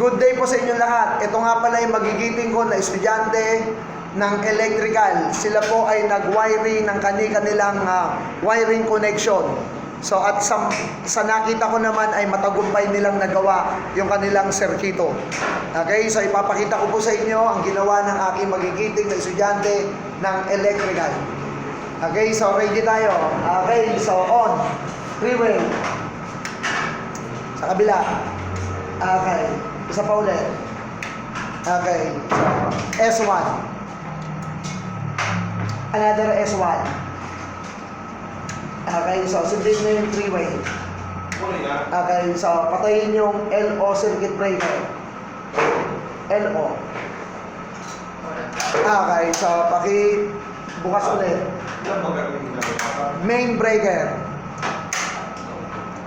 Good day po sa inyong lahat. Ito nga pala yung magigiting ko na estudyante ng electrical. Sila po ay nag-wiring ng kanilang wiring connection. So at sa nakita ko naman ay matagumpay nilang nagawa yung kanilang serkito. Okay, so ipapakita ko po sa inyo ang ginawa ng aking magigiting na estudyante ng electrical. Okay, so ready tayo. Okay, so on. Freeway. Sa kabila. Okay. Isa pa ulit. Okay. So, S1. Another S1. Okay. So, sundin nyo yung three-way. Okay. So, patayin yung LO circuit breaker. LO. Okay. So, bukas ulit. Main breaker.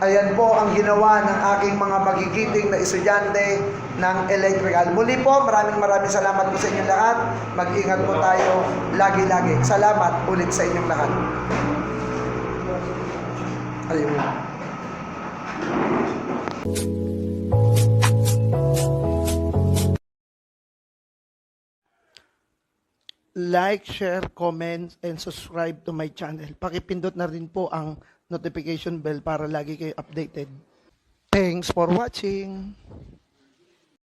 Ayan po ang ginawa ng aking mga magigiting na estudyante ng electrical. Muli po, maraming salamat po sa inyong lahat. Mag-ingat po tayo lagi-lagi. Salamat ulit sa inyong lahat. Ayun. Like, share, comment, and subscribe to my channel. Pakipindot na rin po ang notification bell para lagi kayo updated. Thanks for watching.